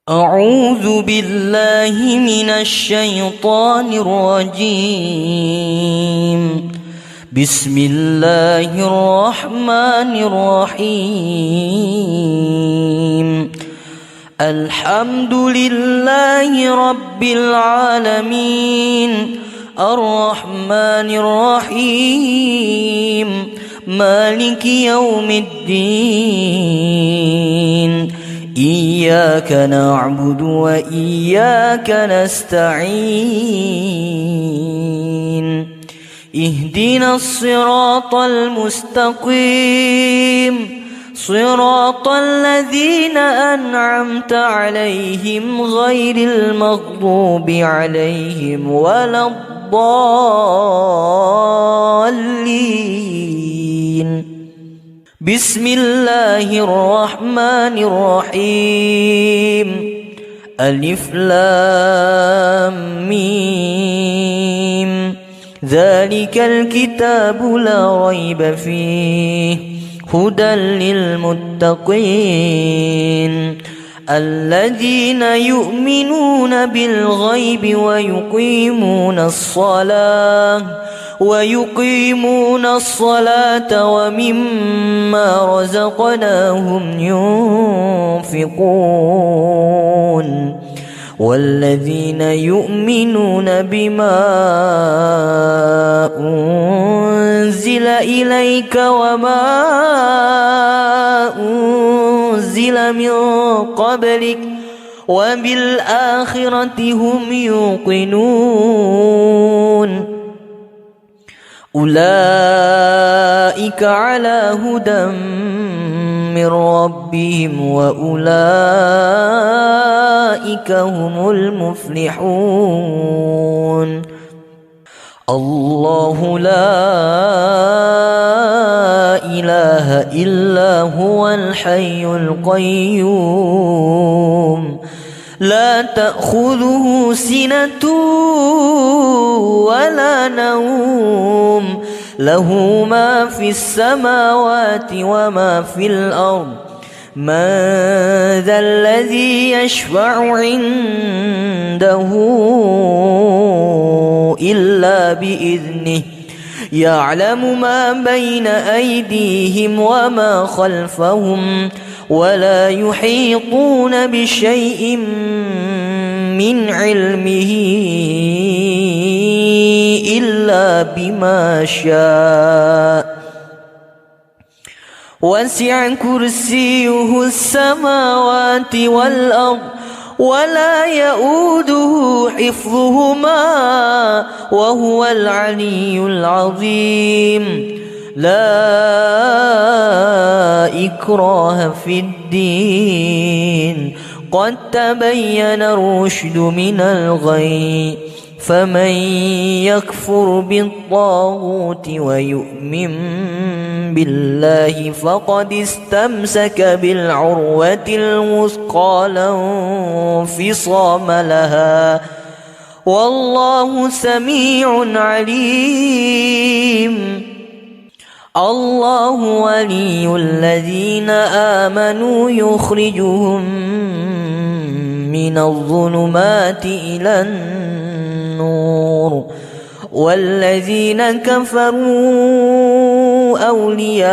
أعوذ بالله من الشيطان الرجيم. بسم الله الرحمن الرحيم. الحمد لله رب العالمين، الرحمن الرحيم، مالك يوم الدين. إياك نعبد وإياك نستعين. اهدنا الصراط المستقيم، صراط الذين أنعمت عليهم غير المغضوب عليهم ولا الضالين. بسم الله الرحمن الرحيم. ألف لام ميم. ذلك الكتاب لا ريب فيه، هدى للمتقين الذين يؤمنون بالغيب ويقيمون الصلاة ومما رزقناهم ينفقون والذين يؤمنون بما أنزل إليك وما أنزل من قبلك وبالآخرة هم يوقنون. أولئك على هدى من ربهم وأولئك هم المفلحون. الله لا إله إلا هو الحي القيوم، لا تأخذه سنة ولا نوم، له ما في السماوات وما في الأرض. من ذا الذي يشفع عنده إلا بإذنه، يعلم ما بين أيديهم وما خلفهم ولا يحيطون بشيء من علمه إلا بما شاء. وسع كرسيه السماوات والأرض ولا يؤوده حفظهما وهو العلي العظيم. لا إكراه في الدين، قد تبين الرشد من الغي، فمن يكفر بالطاغوت ويؤمن بالله فقد استمسك بالعروة الوثقى لا انفصام لها، والله سميع عليم. الله ولي الذين آمنوا يخرجهم من الظلمات إلى النور، والذين كفروا أولياؤهم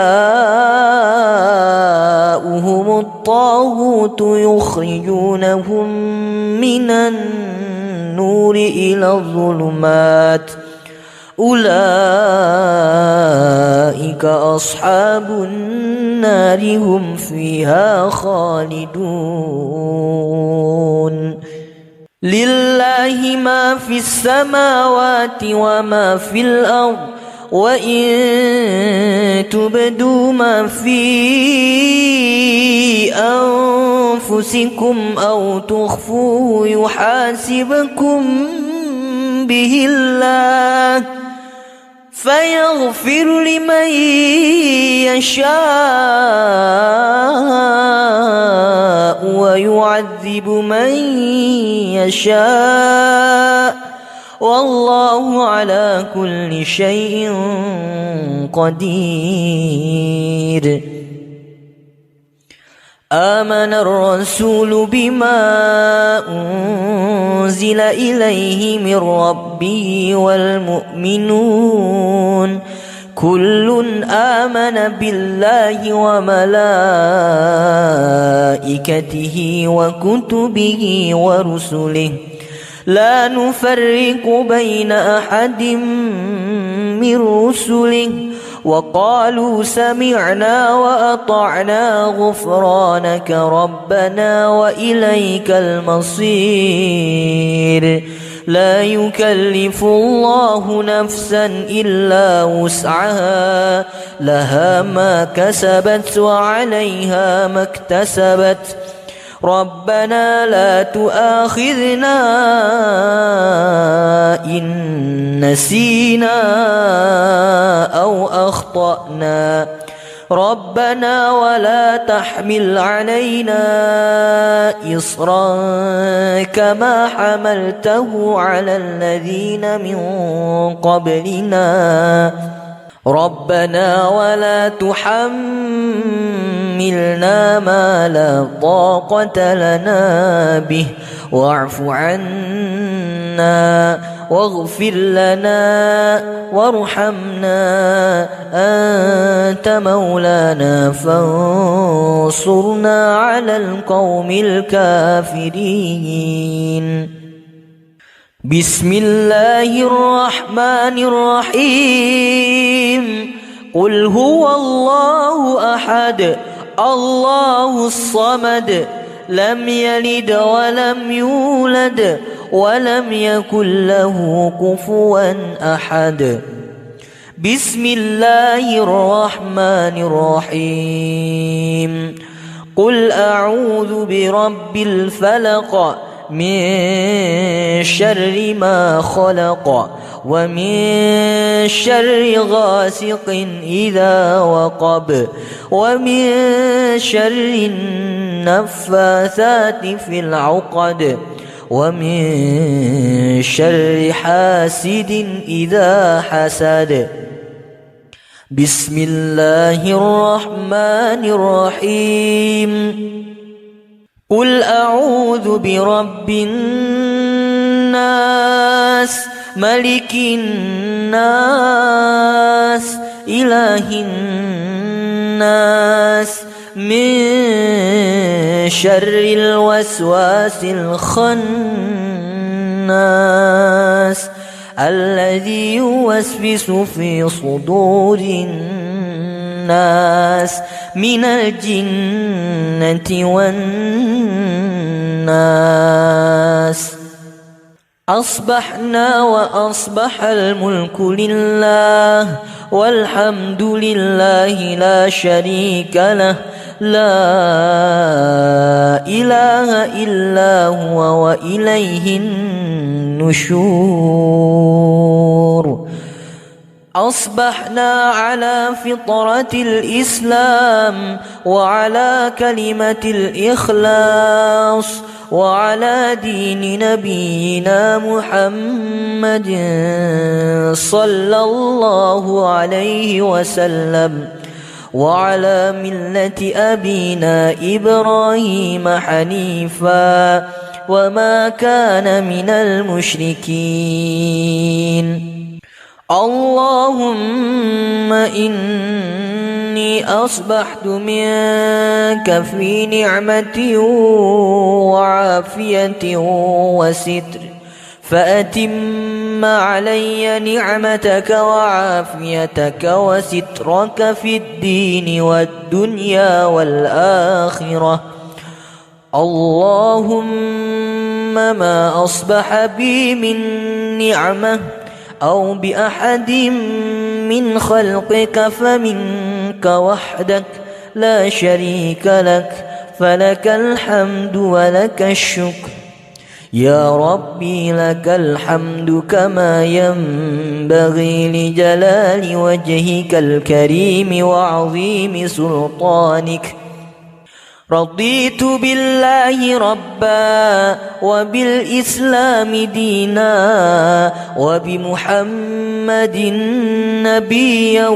الطاغوت يخرجونهم من النور إلى الظلمات، أولئك أصحاب النار هم فيها خالدون. لله ما في السماوات وما في الأرض، وإن تبدوا ما في أنفسكم أو تخفوه يحاسبكم به الله، فيغفر لمن يشاء ويعذب من يشاء، والله على كل شيء قدير. آمن الرسول بما أنزل إليه من ربه والمؤمنون كل آمن بالله وملائكته وكتبه ورسله لا نفرق بين أحد من رسله وقالوا سمعنا وأطعنا غفرانك ربنا وإليك المصير لا يكلف الله نفسا إلا وسعها لها ما كسبت وعليها ما اكتسبت ربنا لا تؤاخذنا إن نسينا أو أخطأنا ربنا ولا تحمل علينا إصرا كما حملته على الذين من قبلنا ربنا ولا تحملنا ما لا طاقة لنا به واعف عنا واغفر لنا وارحمنا أنت مولانا فانصرنا على القوم الكافرين. بسم الله الرحمن الرحيم. قل هو الله أحد الله الصمد لم يلد ولم يولد ولم يكن له كفوا أحد. بسم الله الرحمن الرحيم. قل أعوذ برب الفلق من شر ما خلق ومن شر غاسق إذا وقب ومن شر النفاثات في العقد ومن شر حاسد إذا حسد. بسم الله الرحمن الرحيم. قل أعوذ برب الناس ملك الناس إله الناس من شر الوسواس الخناس الذي يوسوس في صدور الناس من الجنة والناس. أصبحنا وأصبح الملك لله والحمد لله لا شريك له لا إله إلا هو وإليه النشور. أصبحنا على فطرة الإسلام وعلى كلمة الإخلاص وعلى دين نبينا محمد صلى الله عليه وسلم وعلى ملة أبينا إبراهيم حنيفا وما كان من المشركين. اللهم إني أصبحت منك في نعمة وعافية وستر فأتم علي نعمتك وعافيتك وسترك في الدين والدنيا والآخرة. اللهم ما أصبح بي من نعمة أو بأحد من خلقك فمنك وحدك لا شريك لك فلك الحمد ولك الشكر. يا ربي لك الحمد كما ينبغي لجلال وجهك الكريم وعظيم سلطانك. رضيت بالله ربا وبالإسلام دينا وبمحمد نبيا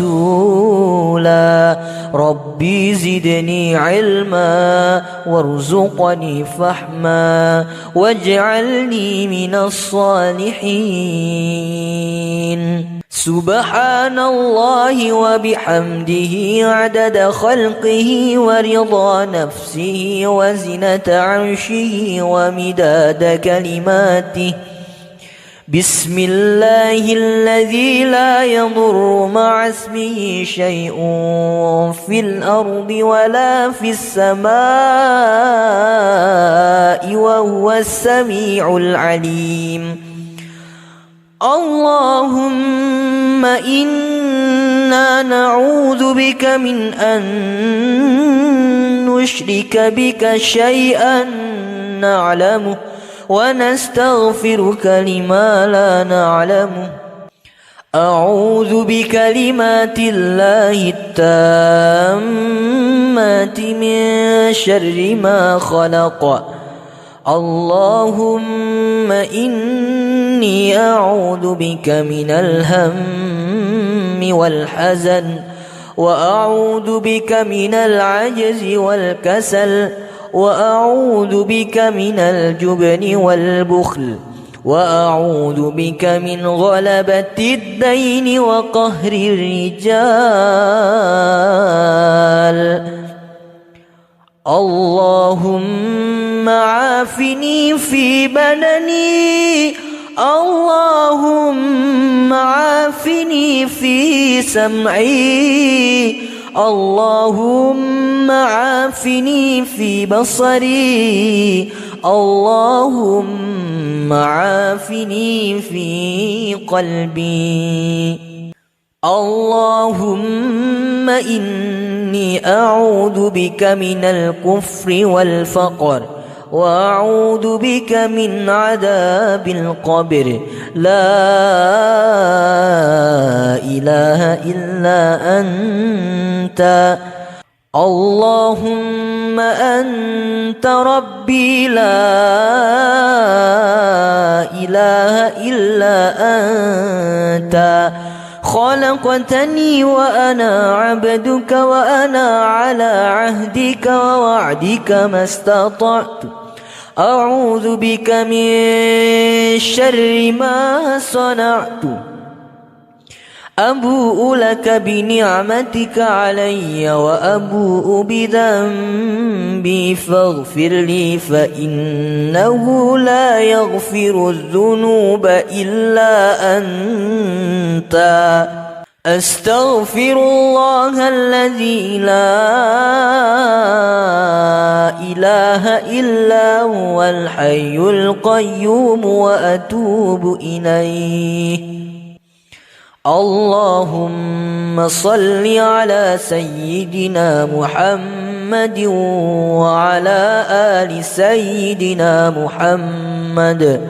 ورسولا ربي زدني علما وارزقني فهما واجعلني من الصالحين. سبحان الله وبحمده عدد خلقه ورضا نفسه وزنة عرشه ومداد كلماته. بسم الله الذي لا يضر مع اسمه شيء في الأرض ولا في السماء وهو السميع العليم. اللهم إنا نعوذ بك من أن نشرك بك شيئا نعلمه ونستغفرك لما لا نعلمه. أعوذ بكلمات الله التامات من شر ما خلق. اللهم إني أعوذ بك من الهم والحزن وأعوذ بك من العجز والكسل وأعوذ بك من الجبن والبخل وأعوذ بك من غلبة الدين وقهر الرجال. اللهم عافني في بدني. اللهم عافني في سمعي. اللهم عافني في بصري. اللهم عافني في قلبي. اللهم إني أعوذ بك من الكفر والفقر وأعوذ بك من عذاب القبر. لا إله إلا أنت. اللهم أنت ربي لا إله إلا أنت. خلقتني وأنا عبدك وأنا على عهدك ووعدك ما استطعت. أعوذ بك من شر ما صنعت. أبوء لك بنعمتك علي وأبوء بذنبي فاغفر لي فإنه لا يغفر الذنوب إلا أنت. أستغفر الله الذي لا إله إلا هو الحي القيوم وأتوب إليه. اللهم صل على سيدنا محمد وعلى آل سيدنا محمد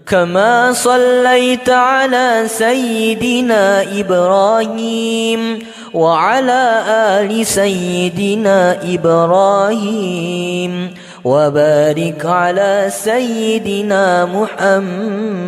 كما صليت على سيدنا إبراهيم وعلى آل سيدنا إبراهيم وبارك على سيدنا محمد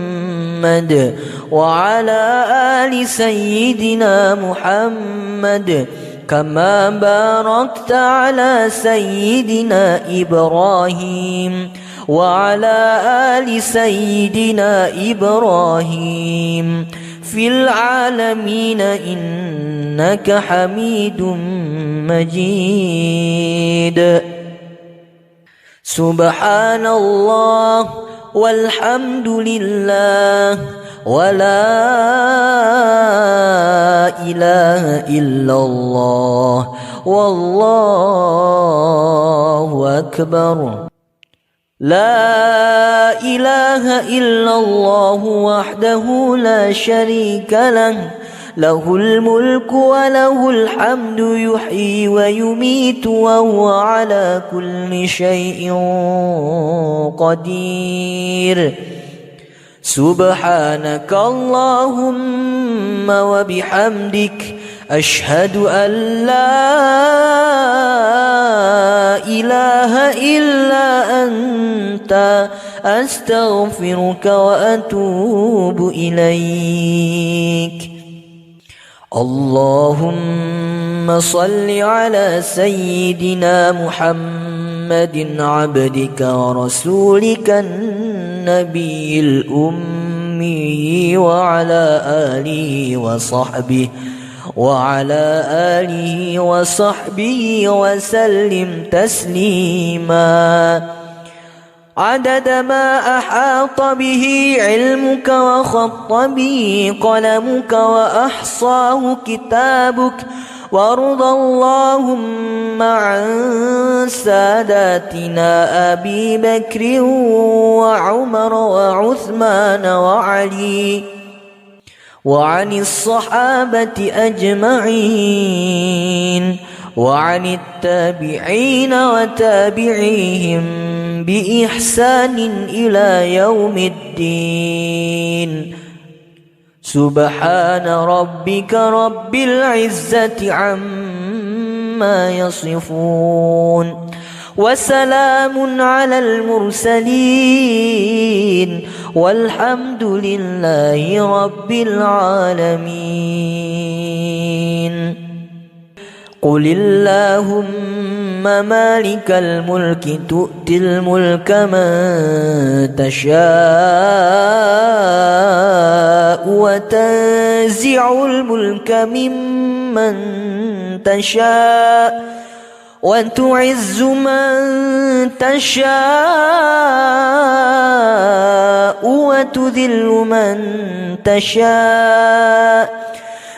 وعلى آل سيدنا محمد كما باركت على سيدنا إبراهيم وعلى آل سيدنا إبراهيم في العالمين إنك حميد مجيد. سبحان الله والحمد لله ولا إله إلا الله والله أكبر. لا إله إلا الله وحده لا شريك له له الملك وله الحمد يحيي ويميت وهو على كل شيء قدير. سبحانك اللهم وبحمدك أشهد أن لا إله إلا أنت أستغفرك وأتوب إليك. اللهم صل على سيدنا محمد عبدك ورسولك النبي الأمي وعلى آله وصحبه وسلم تسليما عدد ما أحاط به علمك وخط به قلمك وأحصاه كتابك وارض اللهم عن ساداتنا أبي بكر وعمر وعثمان وعلي وعن الصحابة أجمعين وعن التابعين وتابعيهم بإحسان إلى يوم الدين سبحان ربك رب العزة عما يصفون وسلام على المرسلين والحمد لله رب العالمين قل اللهم مالك الملك تؤتي الملك من تشاء وتنزع الملك ممن تشاء وتعز من تشاء وتذل من تشاء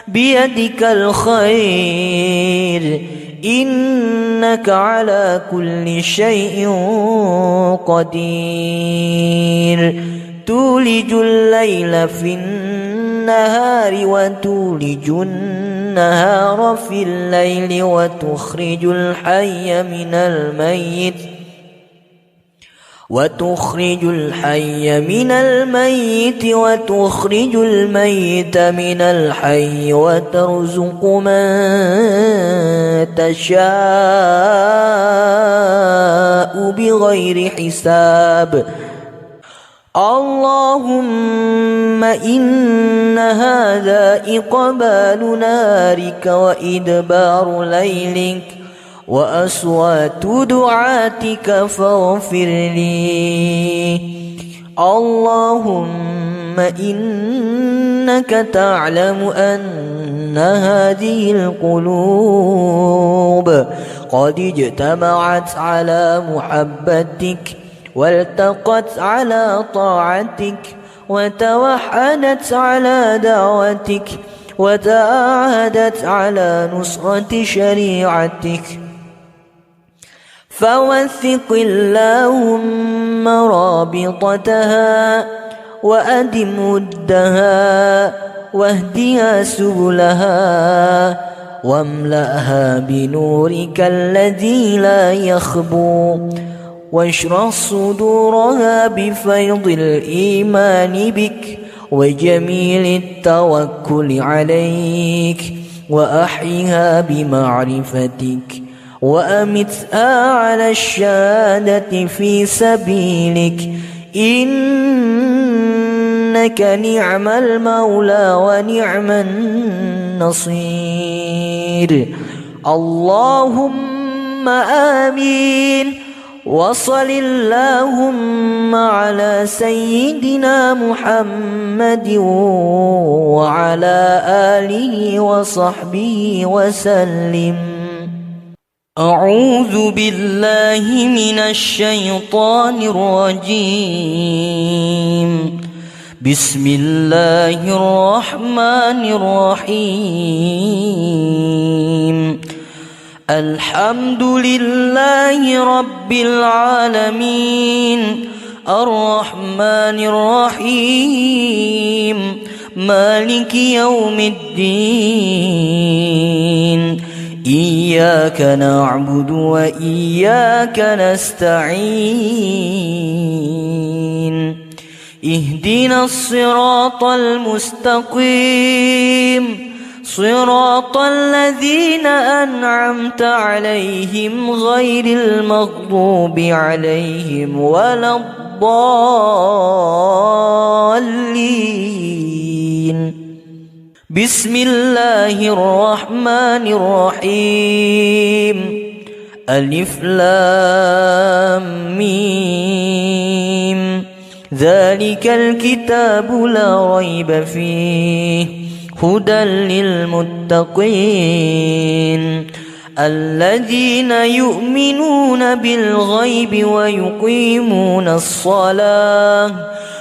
بيدك الخير إنك على كل شيء قدير تولج الليل في النهار وتولج النهار في الليل وتخرج الحي من الميت وتخرج الميت من الحي وترزق من تشاء بغير حساب اللهم إن هذا إقبال نارك وإدبار ليلك وأصوات دعاتك فاغفر لي اللهم إنك تعلم أن هذه القلوب قد اجتمعت على محبتك والتقت على طاعتك وتوحدت على دعوتك وتعاهدت على نصرة شريعتك فوثق اللهم رابطتها وأدم ودها واهدها سبلها واملأها بنورك الذي لا يخبو واشرح صدورها بفيض الإيمان بك وجميل التوكل عليك وأحيها بمعرفتك وأمتها على الشهادة في سبيلك إنك نعم المولى ونعم النصير اللهم آمين وصل اللهم على سيدنا محمد وعلى آله وصحبه وسلم أعوذ بالله من الشيطان الرجيم بسم الله الرحمن الرحيم الحمد لله رب العالمين الرحمن الرحيم مالك يوم الدين إياك نعبد وإياك نستعين اهدنا الصراط المستقيم صراط الذين أنعمت عليهم غير المغضوب عليهم ولا الضالين بسم الله الرحمن الرحيم ألف لام ميم ذلك الكتاب لا ريب فيه هدى للمتقين الذين يؤمنون بالغيب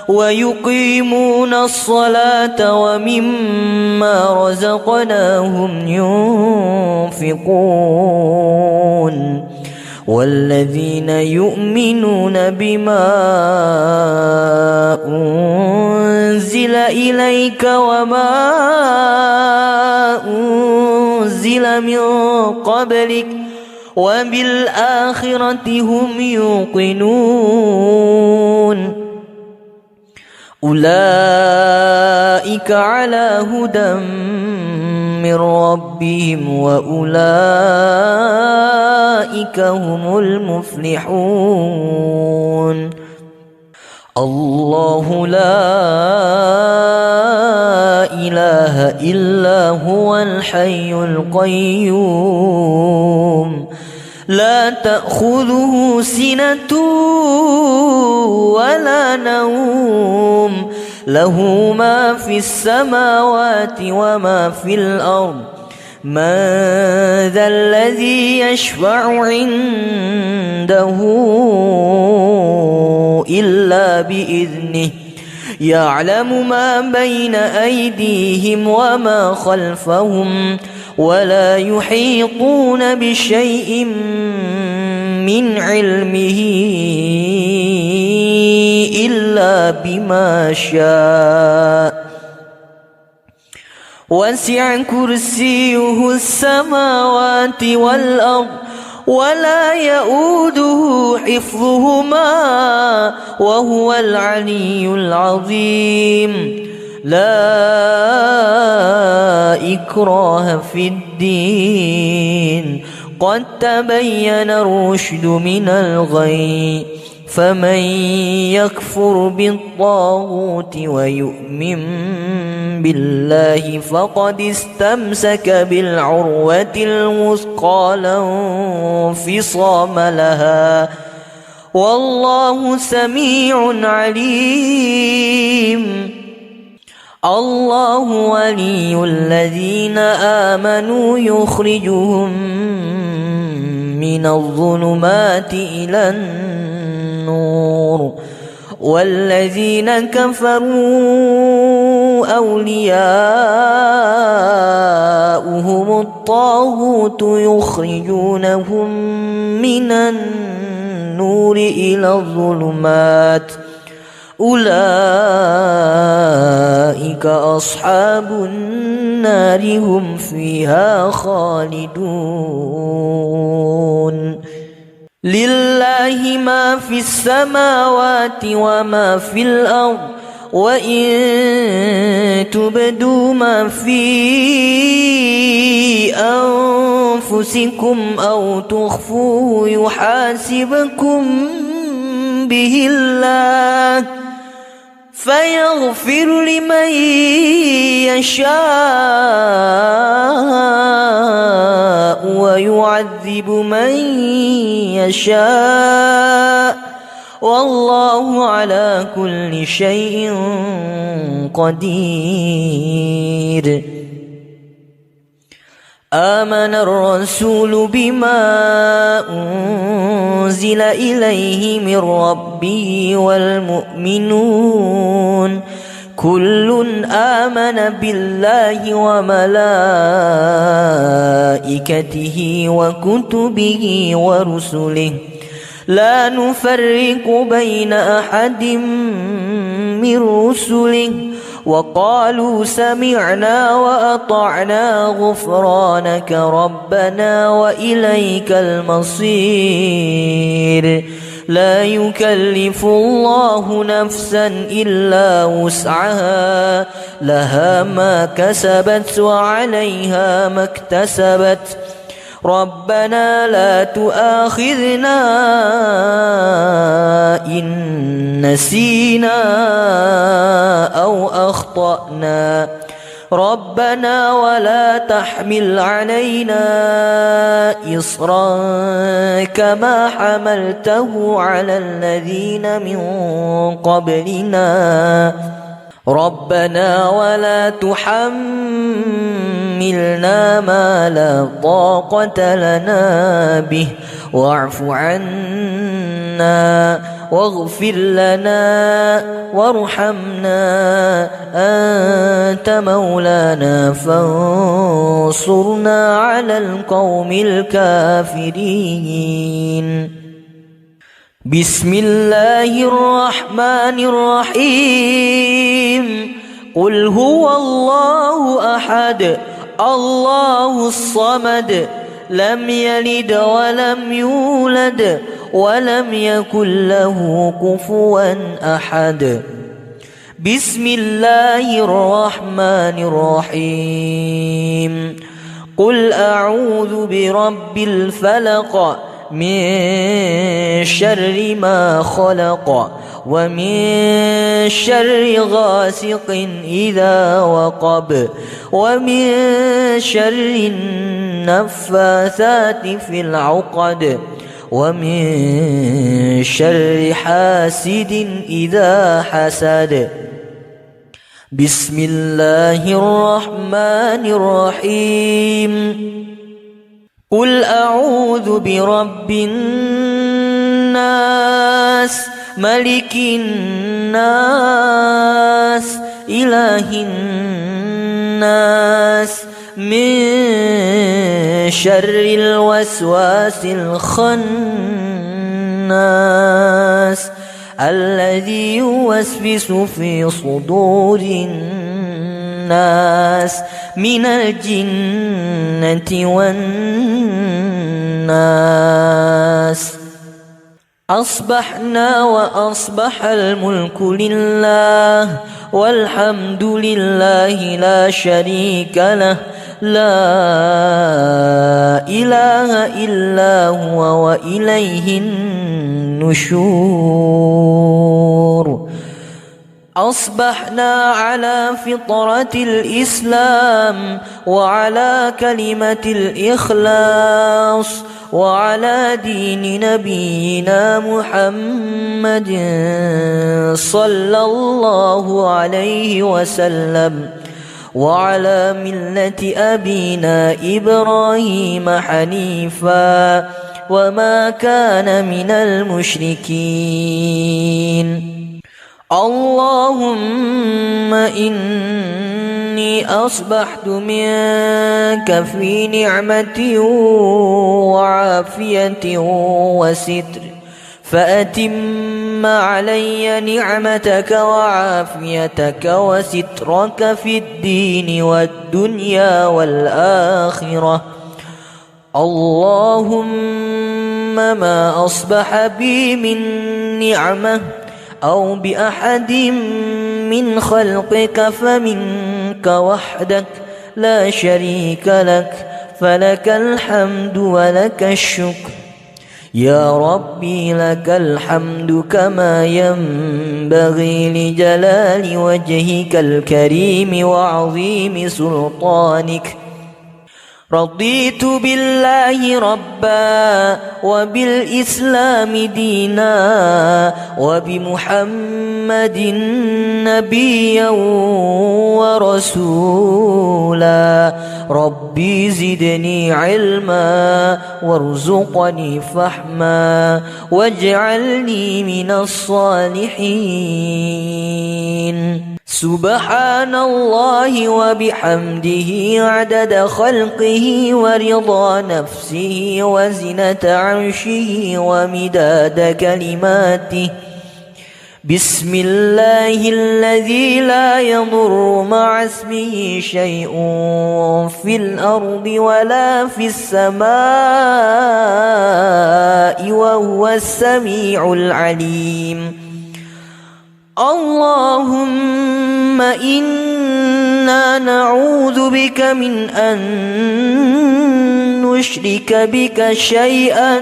ويقيمون الصلاة ومما رزقناهم ينفقون والذين يؤمنون بما أنزل إليك وما أنزل من قبلك وبالآخرة هم يوقنون أولئك على هدى من ربهم وأولئك هم المفلحون الله لا إله إلا هو الحي القيوم لا تأخذه سنة ولا نوم له ما في السماوات وما في الأرض من ذا الذي يشفع عنده إلا بإذنه يعلم ما بين أيديهم وما خلفهم ولا يحيطون بشيء من علمه إلا بما شاء وسع كرسيه السماوات والأرض ولا يؤوده حفظهما وهو العلي العظيم لا إكراه في الدين قد تبين الرشد من الغي فمن يكفر بالطاغوت ويؤمن بالله فقد استمسك بالعروة الوثقى لا انفصام لها والله سميع عليم الله ولي الذين آمنوا يخرجهم من الظلمات إلى النور والذين كفروا أولياؤهم الطاغوت يخرجونهم من النور إلى الظلمات أولئك أصحاب النار هم فيها خالدون لله ما في السماوات وما في الأرض وإن تبدوا ما في أنفسكم أو تخفوه يحاسبكم به الله فيغفر لمن يشاء ويعذب من يشاء والله على كل شيء قدير آمن الرسول بما أنزل إليه من ربه والمؤمنون كل آمن بالله وملائكته وكتبه ورسله لا نفرق بين أحد من رسله وقالوا سمعنا وأطعنا غفرانك ربنا وإليك المصير لا يكلف الله نفسا إلا وسعها لها ما كسبت وعليها ما اكتسبت ربنا لا تؤاخذنا إن نسينا أو أخطأنا ربنا ولا تحمل علينا إصرا كما حملته على الذين من قبلنا ربنا ولا تحملنا ما لا طاقة لنا به واعف عنا واغفر لنا وارحمنا أنت مولانا فانصرنا على القوم الكافرين. بسم الله الرحمن الرحيم. قل هو الله أحد الله الصمد لم يلد ولم يولد ولم يكن له كفوا أحد. بسم الله الرحمن الرحيم. قل أعوذ برب الفلق من شر ما خلق ومن شر غاسق إذا وقب ومن شر النفاثات في العقد ومن شر حاسد إذا حسد. بسم الله الرحمن الرحيم. قل أعوذ برب الناس ملك الناس إله الناس من شر الوسواس الخناس الذي يوسوس في صدور الناس من الجنة والناس. أصبحنا وأصبح الملك لله والحمد لله لا شريك له لا إله إلا هو وإليه النشور. أصبحنا على فطرة الإسلام وعلى كلمة الإخلاص وعلى دين نبينا محمد صلى الله عليه وسلم وعلى ملة أبينا إبراهيم حنيفا وما كان من المشركين. اللهم إني أصبحت منك في نعمة وعافية وستر فأتم علي نعمتك وعافيتك وسترك في الدين والدنيا والآخرة. اللهم ما أصبح بي من نعمة أو بأحد من خلقك فمنك وحدك لا شريك لك فلك الحمد ولك الشكر. يا ربي لك الحمد كما ينبغي لجلال وجهك الكريم وعظيم سلطانك. رضيت بالله ربا وبالإسلام دينا وبمحمد نبيا ورسولا. ربي زدني علما وارزقني فهما واجعلني من الصالحين. سبحان الله وبحمده عدد خلقه ورضا نفسه وزنة عرشه ومداد كلماته. بسم الله الذي لا يضر مع اسمه شيء في الأرض ولا في السماء وهو السميع العليم. اللهم إنا نعوذ بك من أن نشرك بك شيئا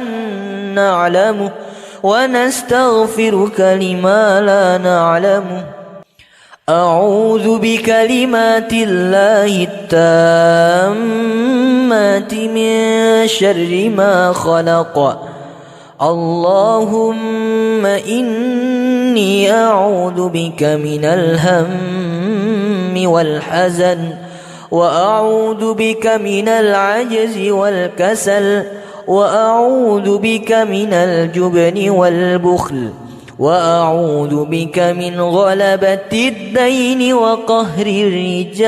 نعلمه ونستغفرك لما لا نعلمه. أعوذ بكلمات الله التامات من شر ما خلق اللهم إني أعوذ بك من الهم والحزن وأعوذ بك من العجز والكسل وأعوذ بك من الجبن والبخل وأعوذ بك من غلبة الدين وقهر الرجال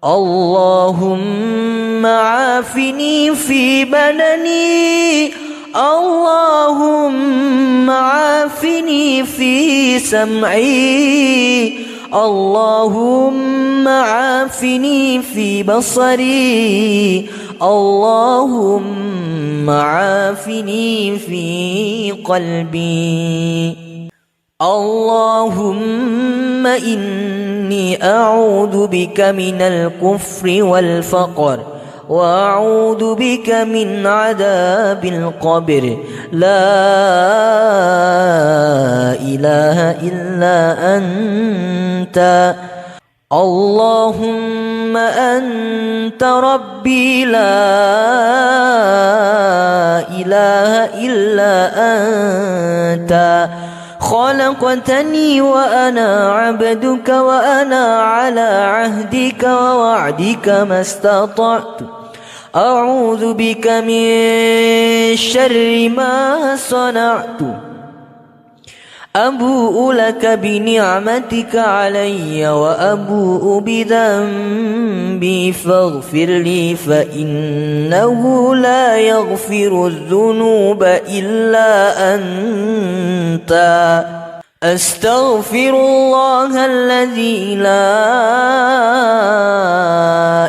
اللهم عافني في بدني اللهم عافني في سمعي اللهم عافني في بصري اللهم عافني في قلبي اللهم إني أعوذ بك من الكفر والفقر وأعوذ بك من عذاب القبر لا إله إلا أنت اللهم أنت ربي لا إله إلا أنت خلقتني وأنا عبدك وأنا على عهدك ووعدك ما استطعت أعوذ بك من شر ما صنعت أبوء لك بنعمتك علي وأبوء بذنبي فاغفر لي فإنه لا يغفر الذنوب إلا أنت أستغفر الله الذي لا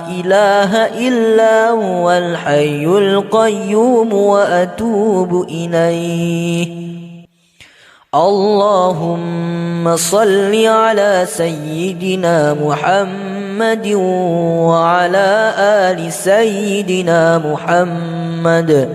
إله إلا هو الحي القيوم وأتوب إليه اللهم صل على سيدنا محمد وعلى آل سيدنا محمد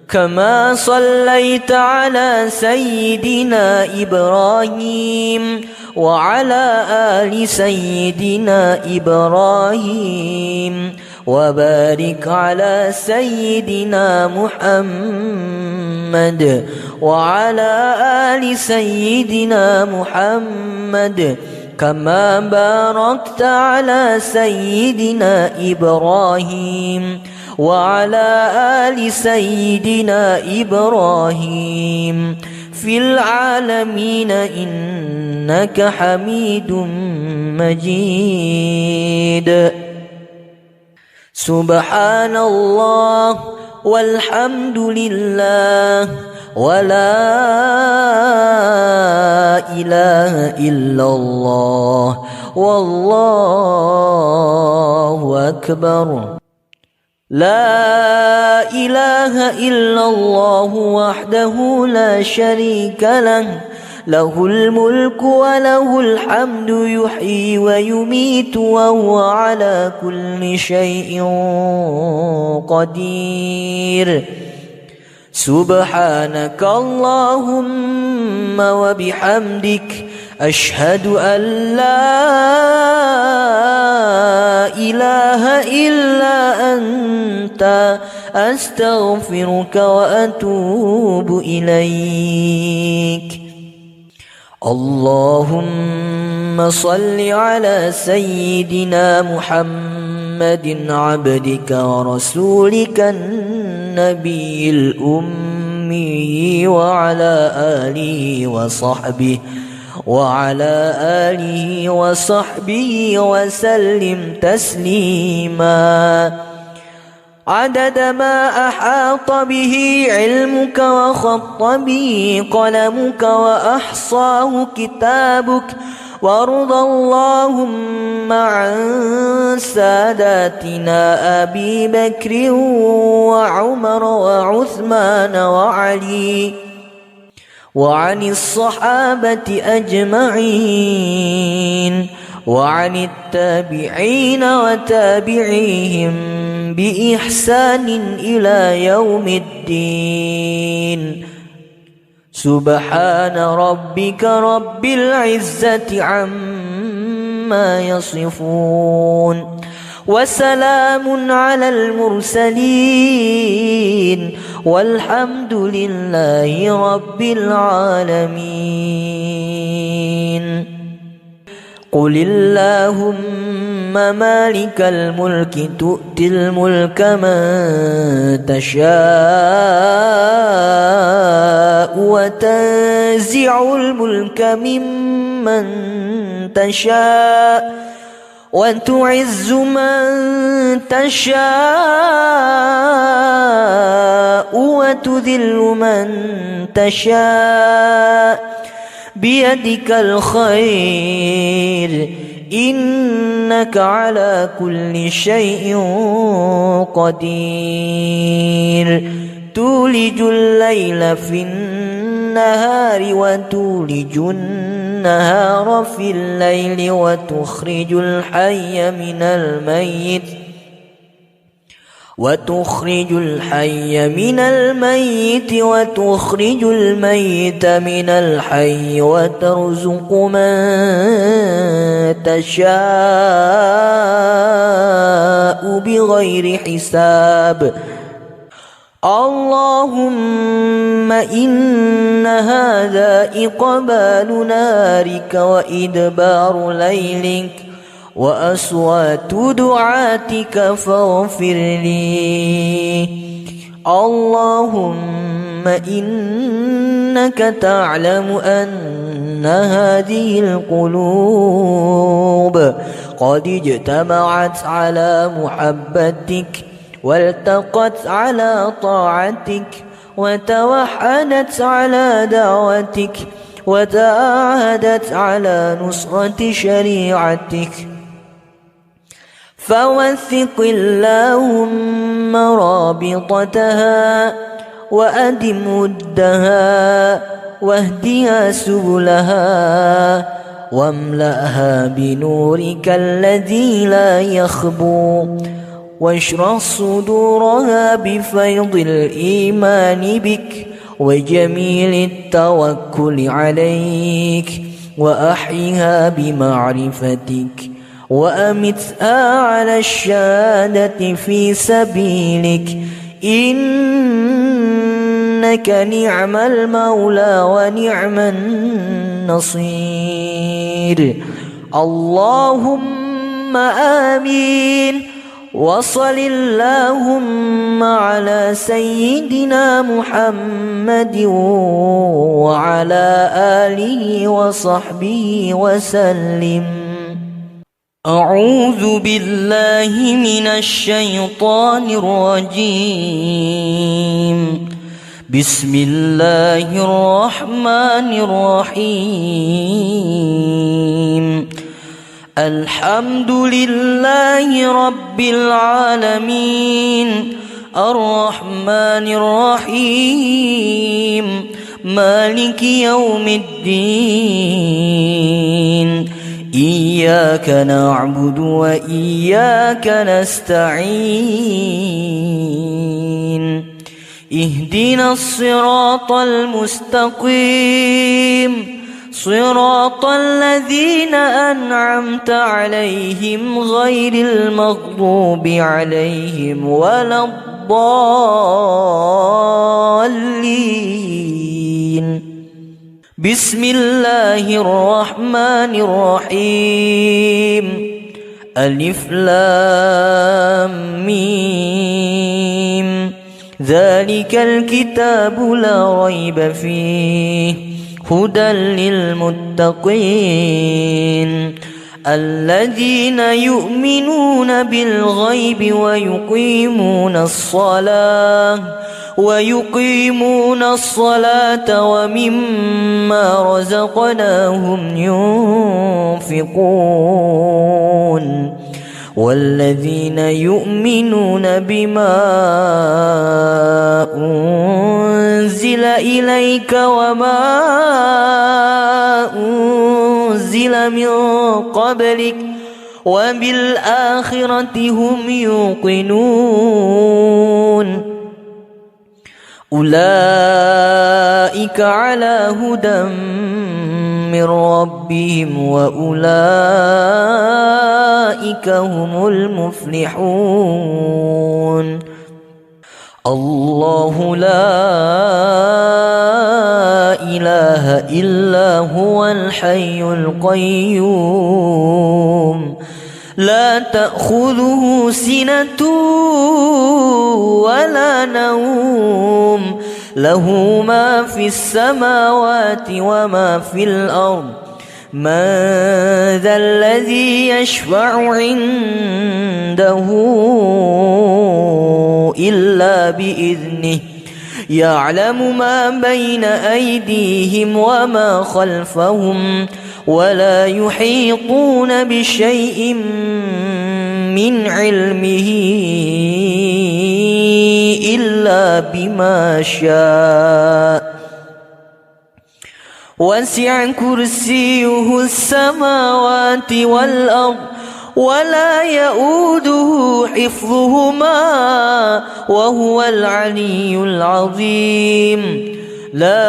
كما صليت على سيدنا إبراهيم وعلى آل سيدنا إبراهيم وبارك على سيدنا محمد وعلى آل سيدنا محمد كما باركت على سيدنا إبراهيم وعلى آل سيدنا إبراهيم في العالمين إنك حميد مجيد سبحان الله والحمد لله ولا إله إلا الله والله أكبر لا إله إلا الله وحده لا شريك له له الملك وله الحمد يحيي ويميت وهو على كل شيء قدير سبحانك اللهم وبحمدك أشهد أن لا إله إلا أنت أستغفرك وأتوب إليك اللهم صل على سيدنا محمد عبدك ورسولك النبي الأمي وعلى آله وصحبه وسلم تسليما عدد ما أحاط به علمك وخط به قلمك وأحصاه كتابك وارض اللهم عن ساداتنا أبي بكر وعمر وعثمان وعلي وعن الصحابة أجمعين وعن التابعين وتابعيهم بإحسان إلى يوم الدين سبحان ربك رب العزة عما يصفون وسلام على المرسلين والحمد لله رب العالمين. قل اللهم مالك الملك تؤتي الملك من تشاء وتنزع الملك ممن تشاء وتعز من تشاء وتذل من تشاء بيدك الخير إنك على كل شيء قدير. تولج الليل في النهار وتولج النهار في الليل وتخرج الحي من الميت وتخرج الميت من الحي وترزق من تشاء بغير حساب. اللهم إن هذا إقبال نارك وإدبار ليلك وأصوات دعاتك فاغفر لي. اللهم إنك تعلم أن هذه القلوب قد اجتمعت على محبتك والتقت على طاعتك وتوحدت على دعوتك وتعاهدت على نصرة شريعتك، فوثق اللهم رابطتها وأدم ودها واهدها سبلها واملأها بنورك الذي لا يخبو، واشرح صدورها بفيض الإيمان بك وجميل التوكل عليك، وأحيها بمعرفتك وأمتها على الشهادة في سبيلك، إنك نعم المولى ونعم النصير. اللهم آمين. وصل اللهم على سيدنا محمد وعلى آله وصحبه وسلم. أعوذ بالله من الشيطان الرجيم. بسم الله الرحمن الرحيم. الحمد لله رب العالمين الرحمن الرحيم مالك يوم الدين، إياك نعبد وإياك نستعين، اهدنا الصراط المستقيم صراط الذين أنعمت عليهم غير المغضوب عليهم ولا الضالين. بسم الله الرحمن الرحيم. ألف لام ميم. ذلك الكتاب لا ريب فيه هدى للمتقين الذين يؤمنون بالغيب ويقيمون الصلاة ومما رزقناهم ينفقون، والذين يؤمنون بما أنزل إليك وما أنزل من قبلك وبالآخرة هم يوقنون. أولئك أولئك على هدى من ربهم وأولئك هم المفلحون الله لا إله إلا هو الحي القيوم لا تأخذه سنة ولا نوم له ما في السماوات وما في الأرض من ذا الذي يشفع عنده إلا بإذنه يعلم ما بين أيديهم وما خلفهم ولا يحيطون بشيء من علمه إلا بما شاء وسع كرسيه السماوات والأرض ولا يؤوده حفظهما وهو العلي العظيم لا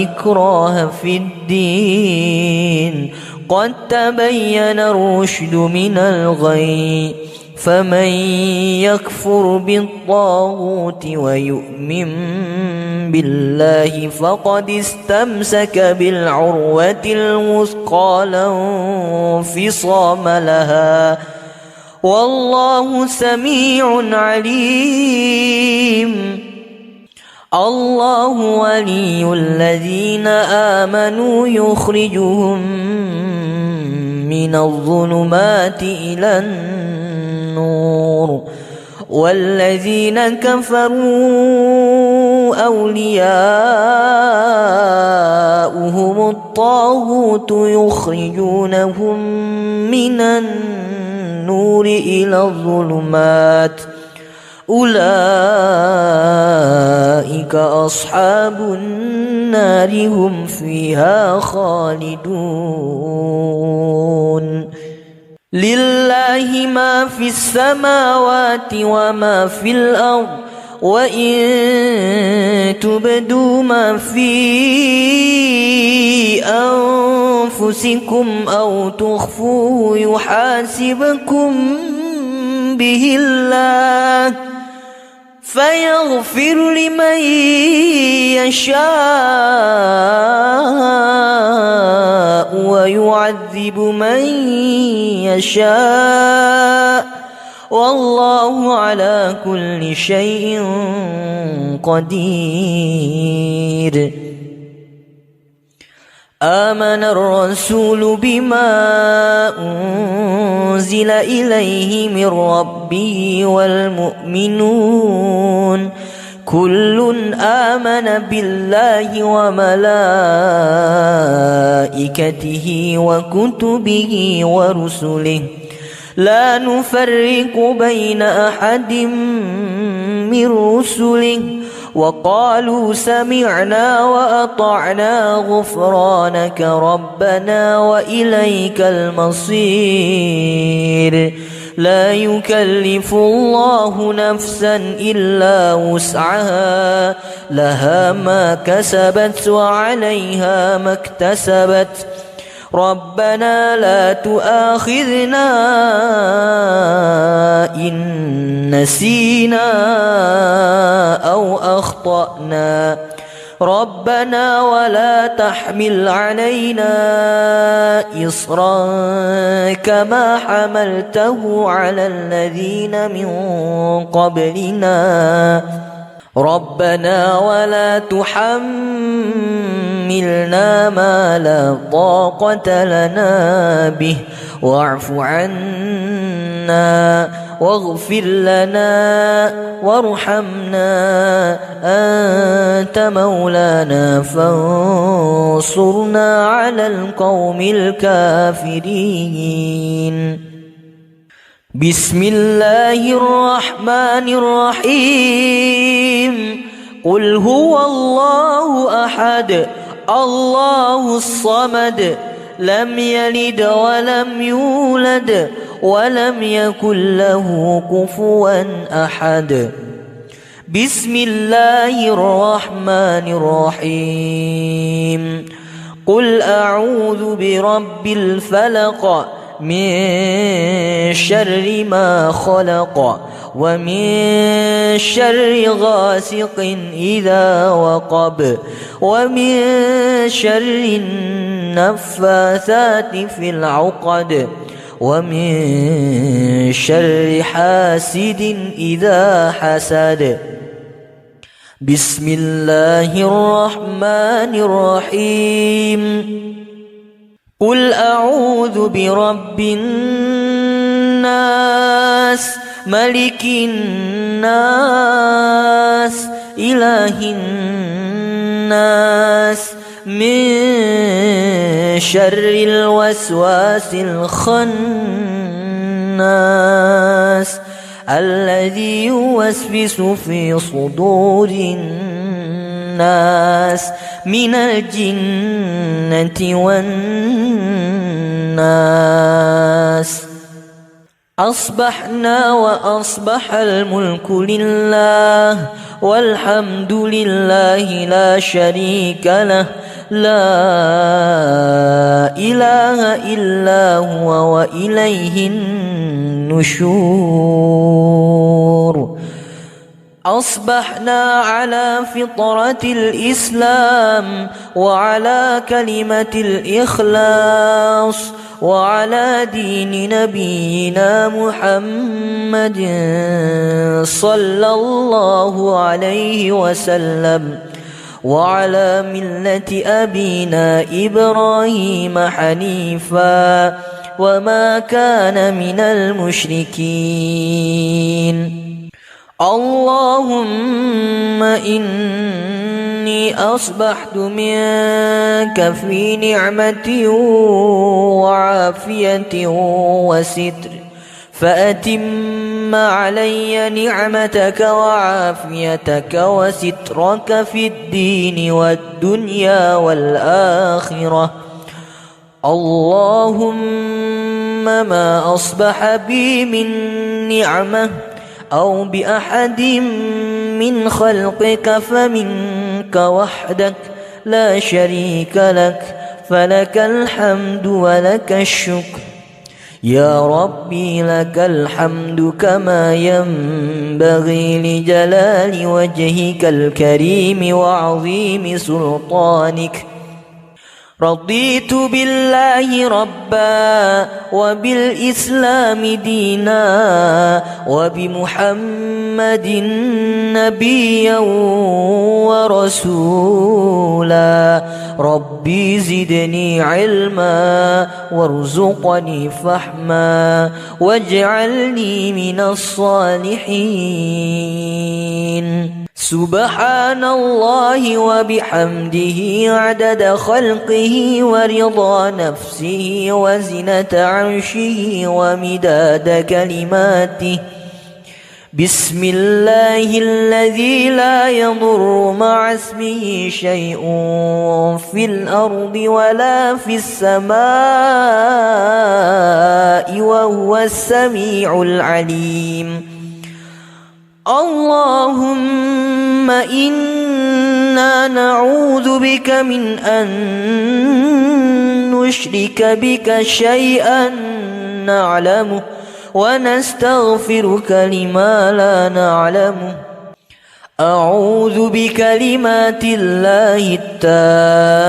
إكراه في الدين قد تبين الرشد من الغي فمن يكفر بالطاغوت ويؤمن بالله فقد استمسك بالعروة الوثقى لا انفصام لها والله سميع عليم الله ولي الذين آمنوا يخرجهم من الظلمات إلى النور والذين كفروا أولياؤهم الطاغوت يخرجونهم من النور إلى الظلمات أولئك أصحاب النار هم فيها خالدون لله ما في السماوات وما في الأرض وإن تبدوا ما في أنفسكم أو تخفوه يحاسبكم به الله فيغفر لمن يشاء ويعذب من يشاء والله على كل شيء قدير آمن الرسول بما أنزل إليه من ربه والمؤمنون كل آمن بالله وملائكته وكتبه ورسله لا نفرق بين أحد من رسله وقالوا سمعنا وأطعنا غفرانك ربنا وإليك المصير لا يكلف الله نفسا إلا وسعها لها ما كسبت وعليها ما اكتسبت ربنا لا تؤاخذنا إن نسينا أو أخطأنا ربنا ولا تحمل علينا إصرا كما حملته على الذين من قبلنا ربنا ولا تحملنا ما لا طاقة لنا به واعف عنا واغفر لنا وارحمنا أنت مولانا فانصرنا على القوم الكافرين بسم الله الرحمن الرحيم قل هو الله أحد الله الصمد لم يلد ولم يولد ولم يكن له كفوا أحد بسم الله الرحمن الرحيم قل أعوذ برب الفلق من شر ما خلق ومن شر غاسق إذا وقب ومن شر النفاثات في العقد ومن شر حاسد إذا حسد بسم الله الرحمن الرحيم قل أعوذ برب الناس ملك الناس إله الناس من شر الوسواس الخناس الذي يوسوس في صدور الناس من الجنة والناس أصبحنا وأصبح الملك لله والحمد لله لا شريك له لا إله إلا هو وإليه النشور أصبحنا على فطرة الإسلام وعلى كلمة الإخلاص وعلى دين نبينا محمد صلى الله عليه وسلم وعلى ملة أبينا إبراهيم حنيفا وما كان من المشركين اللهم إني أصبحت منك في نعمة وعافية وستر فأتم علي نعمتك وعافيتك وسترك في الدين والدنيا والآخرة اللهم ما أصبح بي من نعمة أو بأحد من خلقك فمنك وحدك لا شريك لك فلك الحمد ولك الشكر يا ربي لك الحمد كما ينبغي لجلال وجهك الكريم وعظيم سلطانك رضيت بالله ربا وبالإسلام دينا وبمحمد نبيا ورسولا ربي زدني علما وارزقني فهما واجعلني من الصالحين سبحان الله وبحمده عدد خلقه ورضا نفسه وزنة عرشه ومداد كلماته بسم الله الذي لا يضر مع اسمه شيء في الأرض ولا في السماء وهو السميع العليم اللهم إنا نعوذ بك من أن نشرك بك شيئا نعلمه ونستغفرك لما لا نعلمه أعوذ بكلمات الله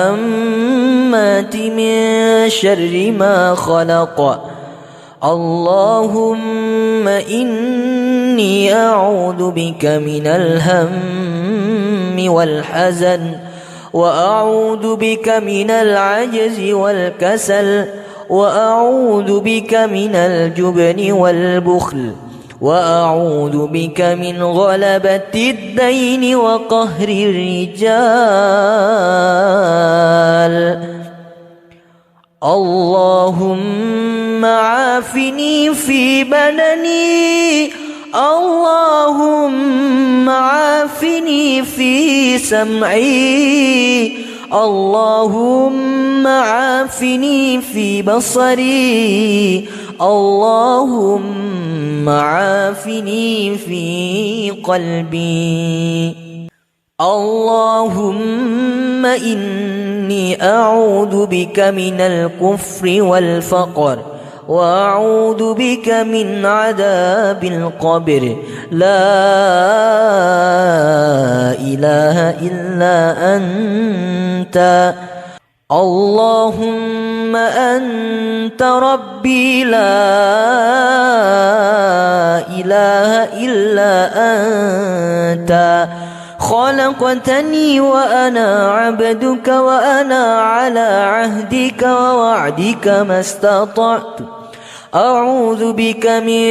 التامات من شر ما خلق اللهم إني أعوذ بك من الهم والحزن وأعوذ بك من العجز والكسل وأعوذ بك من الجبن والبخل وأعوذ بك من غلبة الدين وقهر الرجال اللهم عافني في بدني اللهم عافني في سمعي اللهم عافني في بصري اللهم عافني في قلبي. اللهم إني أعوذ بك من الكفر والفقر، وأعوذ بك من عذاب القبر. لا إله إلا أنت. اللهم أنت ربي لا إله إلا أنت. خلقتني وأنا عبدك، وأنا على عهدك ووعدك ما استطعت. أعوذ بك من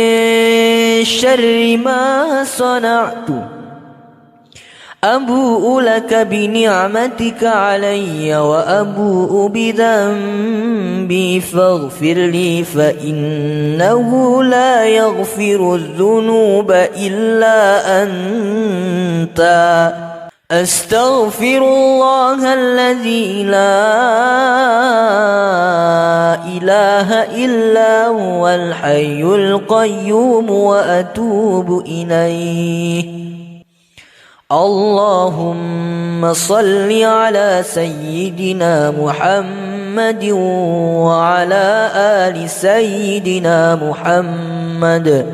شر ما صنعت. أبوء لك بنعمتك علي وأبوء بذنبي فاغفر لي، فإنه لا يغفر الذنوب إلا أنت. أستغفر الله الذي لا إله إلا هو الحي القيوم وأتوب إليه. اللهم صل على سيدنا محمد وعلى آل سيدنا محمد،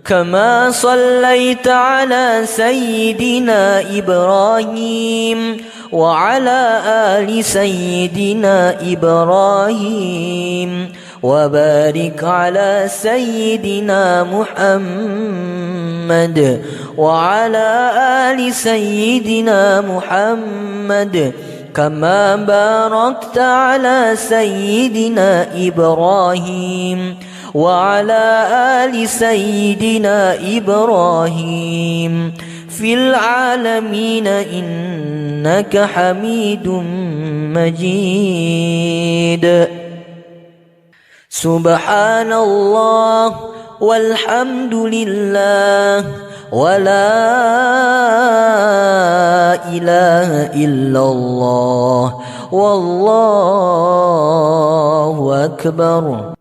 كما صليت على سيدنا إبراهيم وعلى آل سيدنا إبراهيم، وبارك على سيدنا محمد وعلى آل سيدنا محمد، كما باركت على سيدنا إبراهيم وعلى آل سيدنا إبراهيم في العالمين إنك حميد مجيد. سبحان الله والحمد لله ولا إله إلا الله والله أكبر.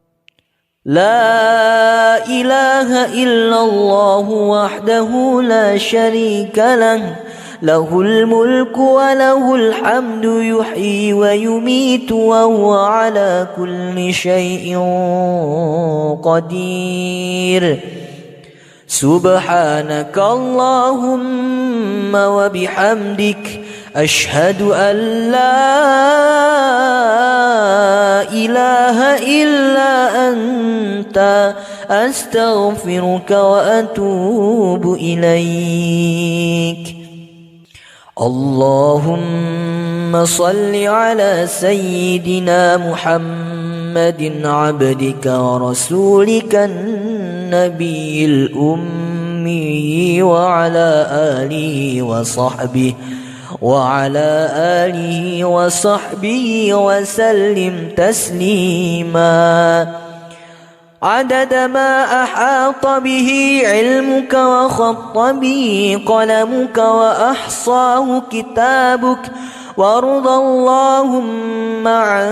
لا إله إلا الله وحده لا شريك له، له الملك وله الحمد يحيي ويميت وهو على كل شيء قدير. سبحانك اللهم وبحمدك، أشهد أن لا إله إلا أنت، أستغفرك وأتوب إليك. اللهم صل على سيدنا محمد عبدك ورسولك النبي الأمي وعلى آله وصحبه وسلم تسليما، عدد ما أحاط به علمك وخط به قلمك وأحصاه كتابك. وارض اللهم عن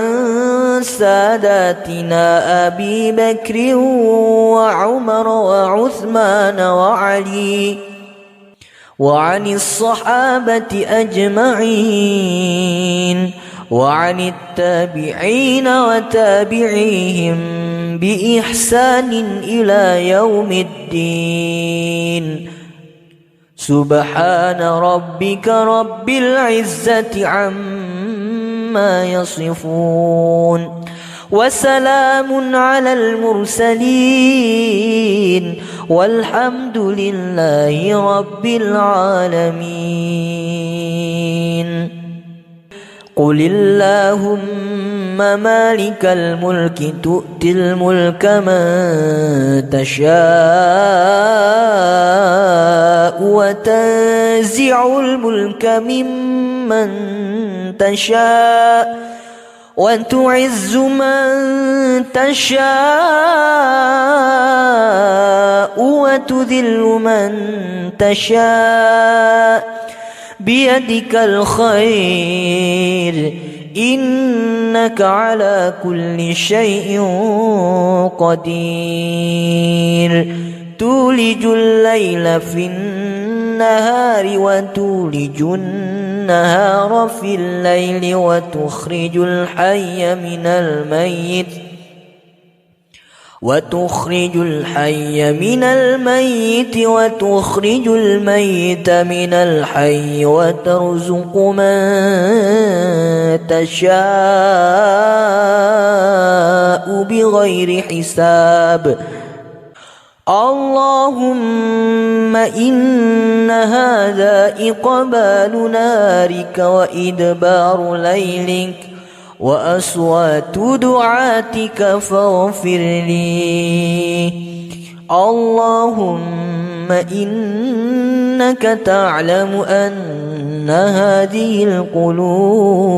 ساداتنا أبي بكر وعمر وعثمان وعلي، وعن الصحابة أجمعين، وعن التابعين وتابعيهم بإحسان إلى يوم الدين. سبحان ربك رب العزة عما يصفون، وسلام على المرسلين، والحمد لله رب العالمين. قل اللهم مالك الملك تؤتي الملك من تشاء وتنزع الملك ممن تشاء وتعز من تشاء وتذل من تشاء بيدك الخير، إنك على كل شيء قدير تولج الليل في النهار وتولج النهار في الليل وتخرج الحي من الميت وتخرج الميت من الحي وترزق من تشاء بغير حساب اللهم إن هذا إقبال نارك وإدبار ليلك وأصوات دعاتك فاغفر لي اللهم إنك تعلم أن هذه القلوب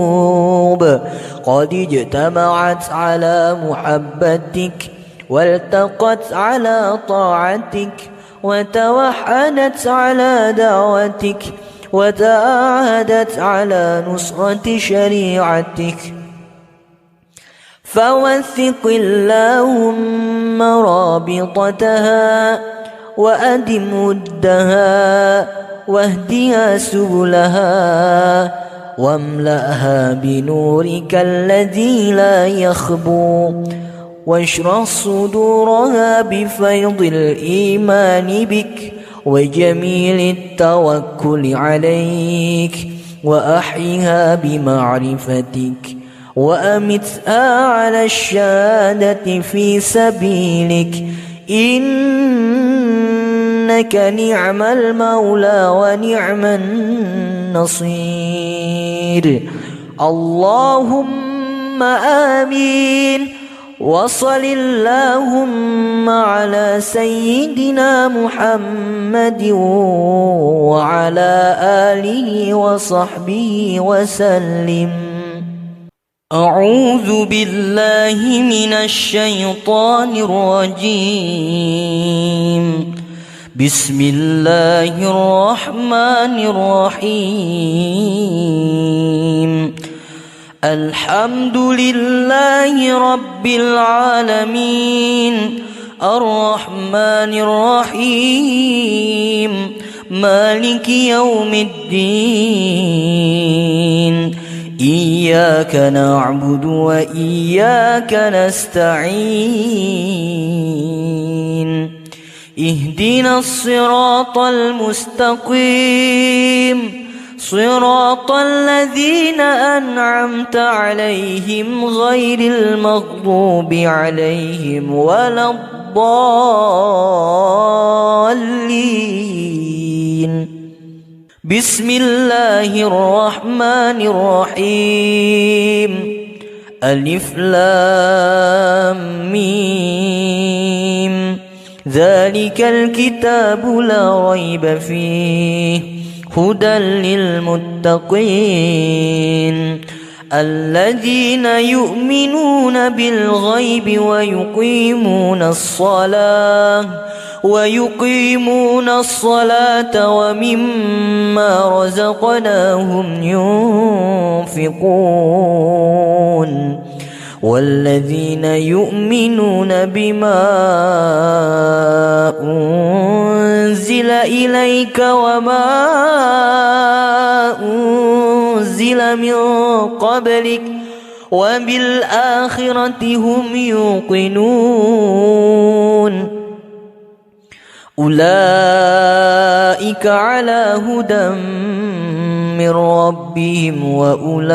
قد اجتمعت على محبتك والتقت على طاعتك وتوحدت على دعوتك وتعاهدت على نصرة شريعتك فوثق اللهم رابطتها وأدم ودها واهدها سبلها واملأها بنورك الذي لا يخبو واشرح صدورها بفيض الإيمان بك وجميل التوكل عليك وأحيها بمعرفتك وأمتها على الشهادة في سبيلك إنك نعم المولى ونعم النصير اللهم آمين وصل اللهم على سيدنا محمد وعلى آله وصحبه وسلم أعوذ بالله من الشيطان الرجيم بسم الله الرحمن الرحيم الحمد لله رب العالمين الرحمن الرحيم مالك يوم الدين إياك نعبد وإياك نستعين اهدنا الصراط المستقيم صراط الذين أنعمت عليهم غير المغضوب عليهم ولا الضالين بسم الله الرحمن الرحيم ألف لام ميم ذلك الكتاب لا ريب فيه هدى للمتقين الذين يؤمنون بالغيب ويقيمون الصلاة ومما رزقناهم ينفقون والذين يؤمنون بما أنزل إليك وما أنزل من قبلك وبالآخرة هم يوقنون أولئك على هدى من ربهم وأولئك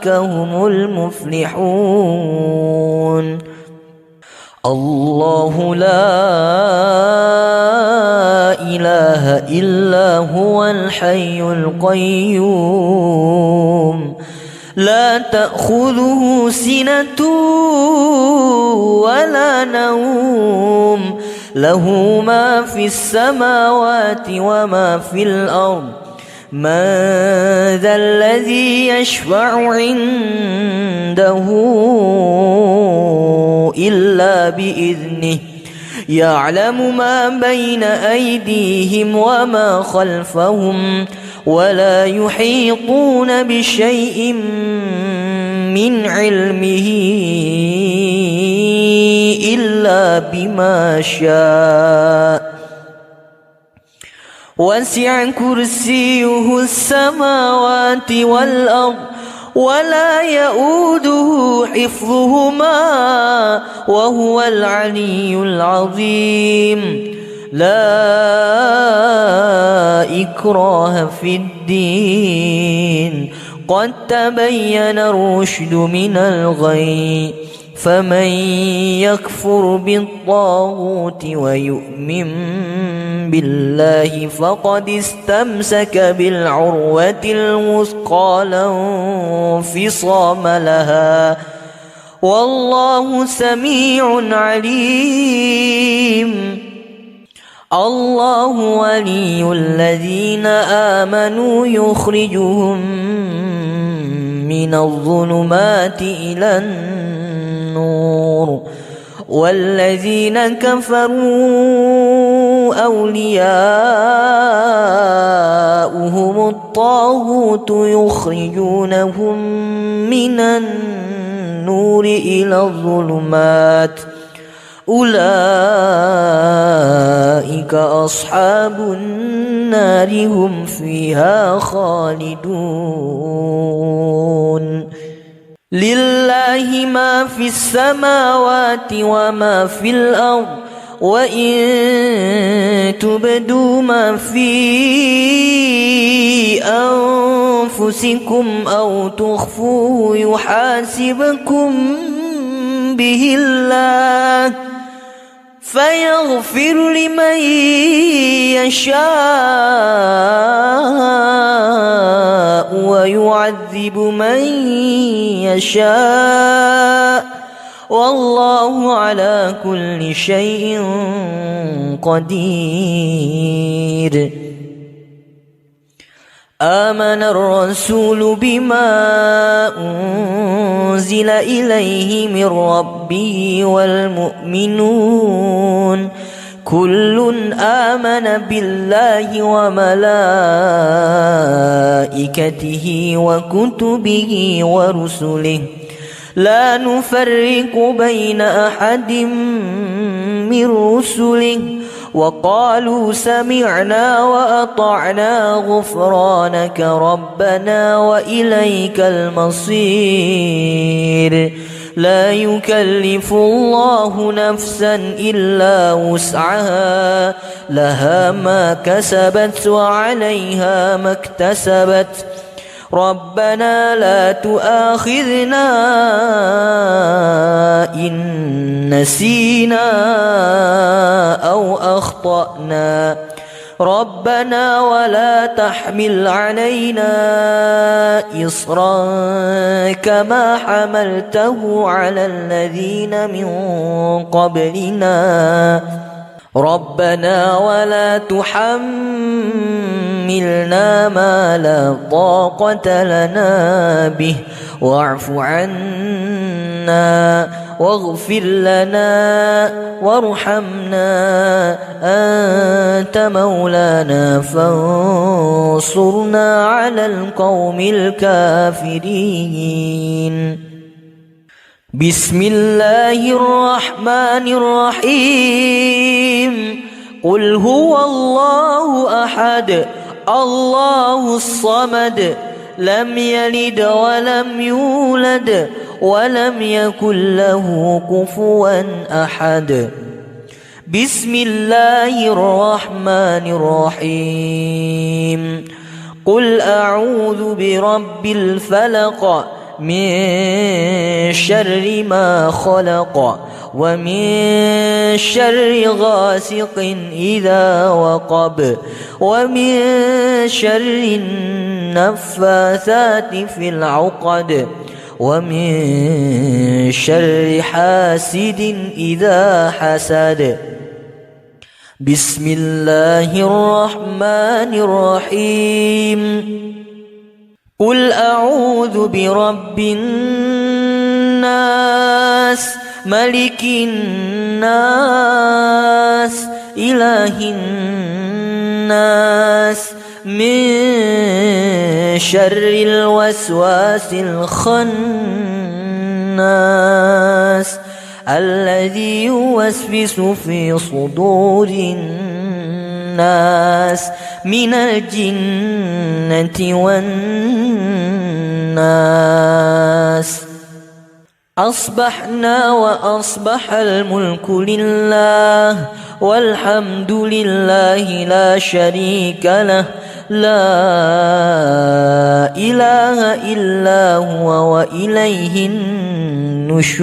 هم المفلحون الله لا إله إلا هو الحي القيوم لا تأخذه سنة ولا نوم له ما في السماوات وما في الأرض من ذا الذي يشفع عنده إلا بإذنه يعلم ما بين أيديهم وما خلفهم ولا يحيطون بشيء من علمه إلا بما شاء وسع كرسيه السماوات والأرض ولا يؤوده حفظهما وهو العلي العظيم لا إكراه في الدين قد تبين الرشد من الغي فمن يكفر بالطاغوت ويؤمن بالله فقد استمسك بالعروة الوثقى لا انفصام لها والله سميع عليم الله ولي الذين آمنوا يخرجهم من الظلمات إلى النور والذين كفروا أولياؤهم الطاغوت يخرجونهم من النور إلى الظلمات أولئك أصحاب النار هم فيها خالدون لله ما في السماوات وما في الأرض وإن تبدوا ما في أنفسكم أو تخفوه يحاسبكم به الله فيغفر لمن يشاء ويعذب من يشاء والله على كل شيء قدير آمن الرسول بما أنزل إليه من ربه والمؤمنون كل آمن بالله وملائكته وكتبه ورسله لا نفرق بين أحد من رسله وقالوا سمعنا وأطعنا غفرانك ربنا وإليك المصير لا يكلف الله نفسا إلا وسعها لها ما كسبت وعليها ما اكتسبت ربنا لا تؤاخذنا إن نسينا أو أخطأنا ربنا ولا تحمل علينا إصرا كما حملته على الذين من قبلنا ربنا ولا تحملنا ما لا طاقة لنا به واعف عنا واغفر لنا وارحمنا أنت مولانا فانصرنا على القوم الكافرين بسم الله الرحمن الرحيم قل هو الله أحد الله الصمد لم يلد ولم يولد ولم يكن له كفوا أحد بسم الله الرحمن الرحيم قل أعوذ برب الفلق من شر ما خلق ومن شر غاسق إذا وقب ومن شر النفاثات في العقد ومن شر حاسد إذا حسد بسم الله الرحمن الرحيم قل أعوذ برب الناس ملك الناس إله الناس الناس من شر الوسواس الخناس الذي يوسوس في صدور الناس من الجنة والناس. أصبحنا وأصبح الملك لله والحمد لله لا شريك له لا إله إلا هو وإليه النشور.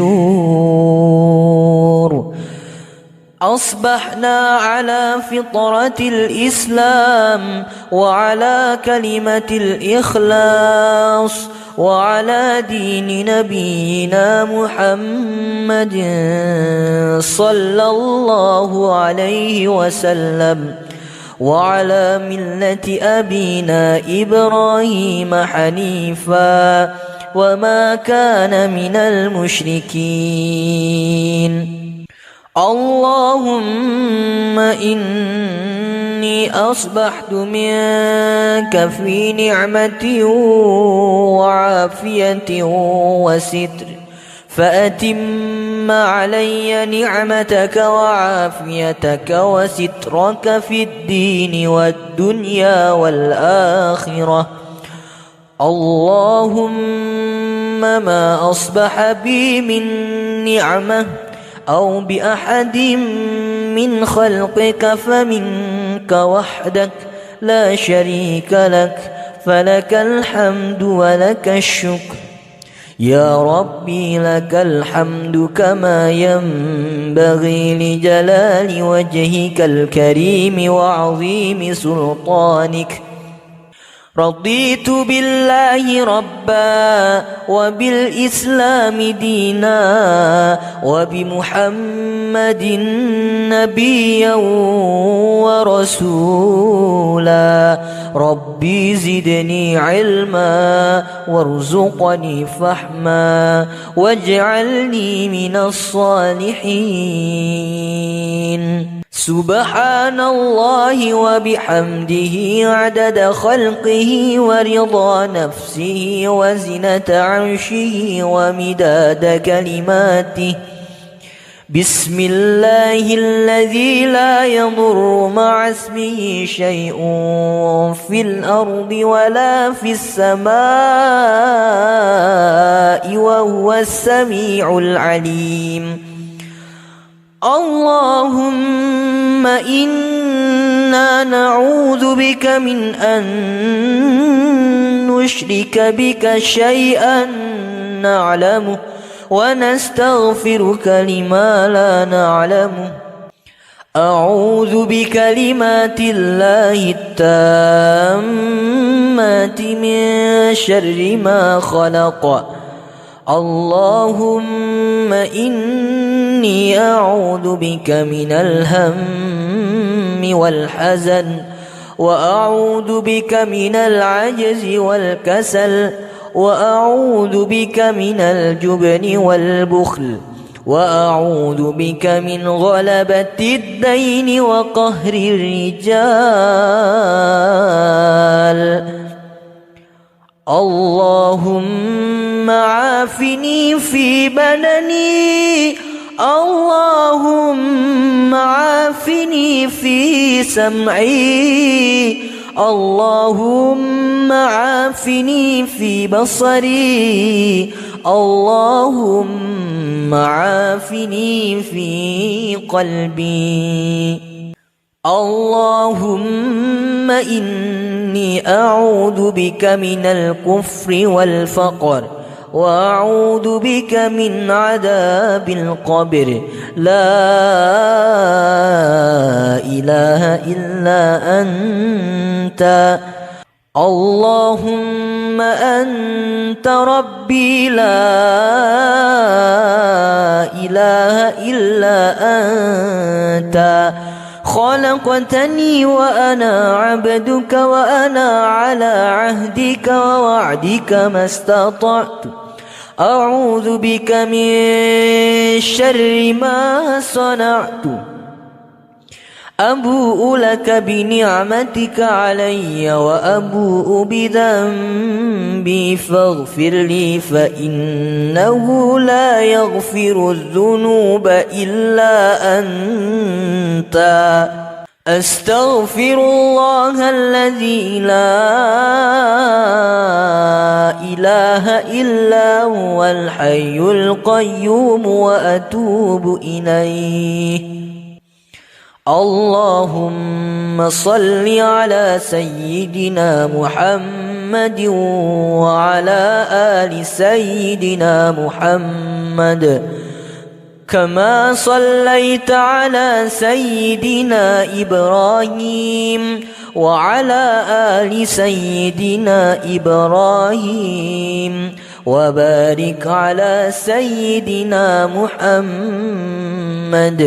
أصبحنا على فطرة الإسلام وعلى كلمة الإخلاص وعلى دين نبينا محمد صلى الله عليه وسلم وعلى ملة أبينا إبراهيم حنيفا وما كان من المشركين. اللهم إني أصبحت منك في نعمة وعافية وستر فأتم علي نعمتك وعافيتك وسترك في الدين والدنيا والآخرة. اللهم ما أصبح بي من نعمة أو بأحد من خلقك فمنك وحدك لا شريك لك فلك الحمد ولك الشكر. يا ربي لك الحمد كما ينبغي لجلال وجهك الكريم وعظيم سلطانك. رضيت بالله ربا وبالإسلام دينا وبمحمد نبيا ورسولا. ربي زدني علما وارزقني فهما واجعلني من الصالحين. سبحان الله وبحمده عدد خلقه ورضا نفسه وزنة عرشه ومداد كلماته. بسم الله الذي لا يضر مع اسمه شيء في الأرض ولا في السماء وهو السميع العليم. اللهم إنا نعوذ بك من أن نشرك بك شيئا نعلمه ونستغفرك لما لا نعلمه. أعوذ بكلمات الله التامات من شر ما خلق. اللهم إني أعوذ بك من الهم والحزن وأعوذ بك من العجز والكسل وأعوذ بك من الجبن والبخل وأعوذ بك من غلبة الدين وقهر الرجال. اللهم عافني في بدني. اللهم عافني في سمعي. اللهم عافني في بصري. اللهم عافني في قلبي. اللهم إني أعوذ بك من الكفر والفقر وأعوذ بك من عذاب القبر. لا إله إلا أنت. اللهم أنت ربي لا إله إلا أنت. خلقتني وأنا عبدك وأنا على عهدك ووعدك ما استطعت. أعوذ بك من شر ما صنعت. أبوء لك بنعمتك علي وأبوء بذنبي فاغفر لي فإنه لا يغفر الذنوب إلا أنت أستغفر الله الذي لا إله إلا هو الحي القيوم وأتوب إليه. اللهم صل على سيدنا محمد وعلى آل سيدنا محمد كما صليت على سيدنا إبراهيم وعلى آل سيدنا إبراهيم وبارك على سيدنا محمد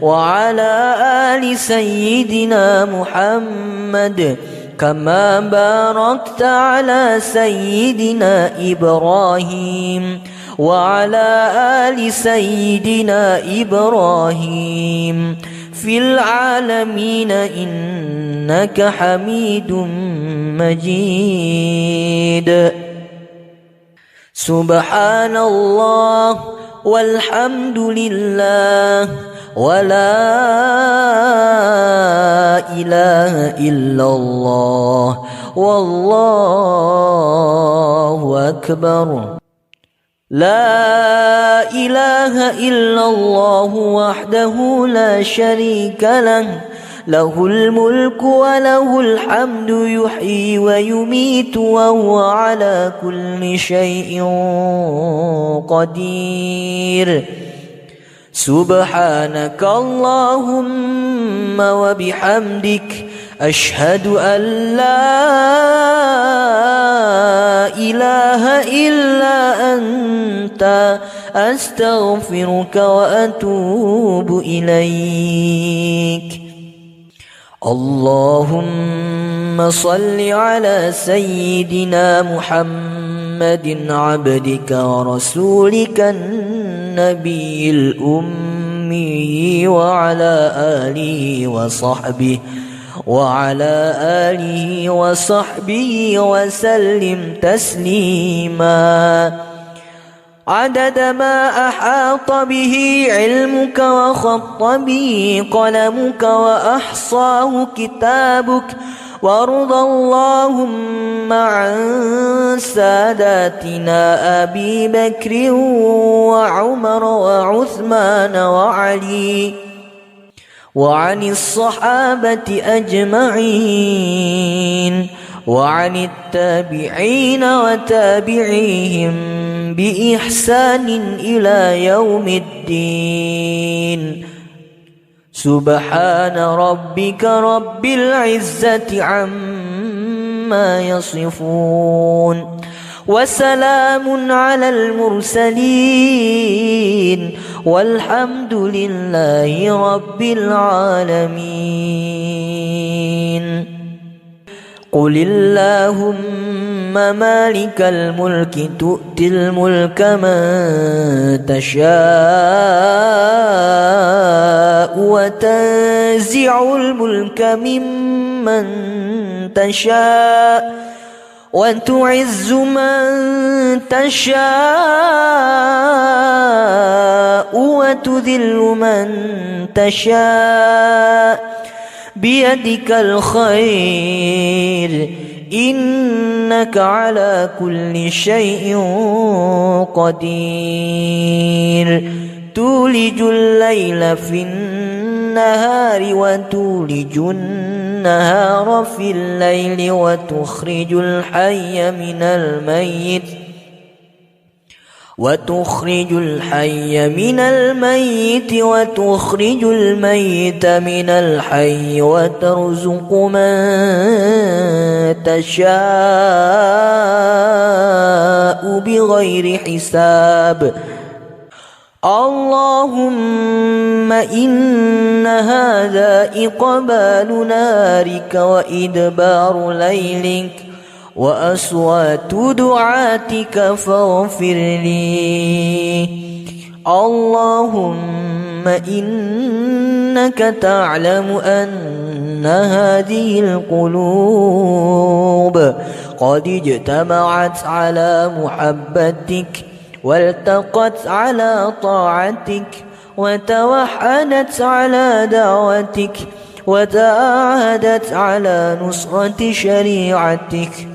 وعلى آل سيدنا محمد كما باركت على سيدنا إبراهيم وعلى آل سيدنا إبراهيم في العالمين إنك حميد مجيد. سبحان الله والحمد لله ولا إله إلا الله والله أكبر. لا إله إلا الله وحده لا شريك له له الملك وله الحمد يحيي ويميت وهو على كل شيء قدير. سبحانك اللهم وبحمدك أشهد أن لا إله إلا أنت أستغفرك وأتوب إليك. اللهم صل على سيدنا محمد عبدك ورسولك النبي الأمي وعلى آله وصحبه وسلم تسليما عدد ما أحاط به علمك وخط به قلمك وأحصاه كتابك. وارض اللهم عن ساداتنا أبي بكر وعمر وعثمان وعلي وعن الصحابة أجمعين وعن التابعين وتابعيهم بإحسان إلى يوم الدين. سبحان ربك رب العزة عما يصفون وسلام على المرسلين والحمد لله رب العالمين. قل اللهم مالك الملك تؤتي الملك من تشاء وتنزع الملك ممن تشاء وتعز من تشاء وتذل من تشاء بيدك الخير إنك على كل شيء قدير. تولج الليل في النهار وتولج النهار في الليل وتخرج الحي من الميت وتخرج الميت من الحي وترزق من تشاء بغير حساب. اللهم إن هذا إقبال نارك وإدبار ليلك وأصوات دعاتك فاغفر لي. اللهم إن إنك تعلم أن هذه القلوب قد اجتمعت على محبتك والتقت على طاعتك وتوحدت على دعوتك وتعاهدت على نصرة شريعتك،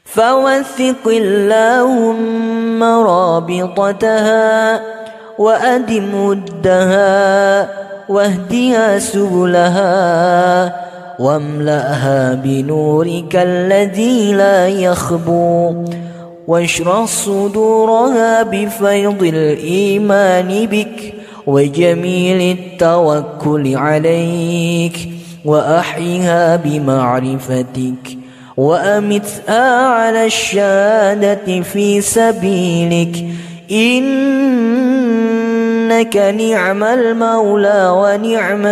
فوثق اللهم رابطتها وأدم ودها واهدها سبلها واملأها بنورك الذي لا يخبو، واشرح صدورها بفيض الإيمان بك وجميل التوكل عليك، وأحيها بمعرفتك وأمتها على الشهادة في سبيلك، إنك نعم المولى ونعم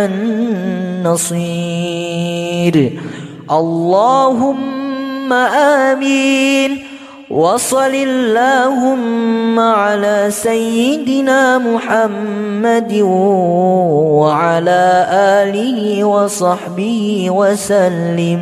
النصير. اللهم آمين. وصل اللهم على سيدنا محمد وعلى آله وصحبه وسلم.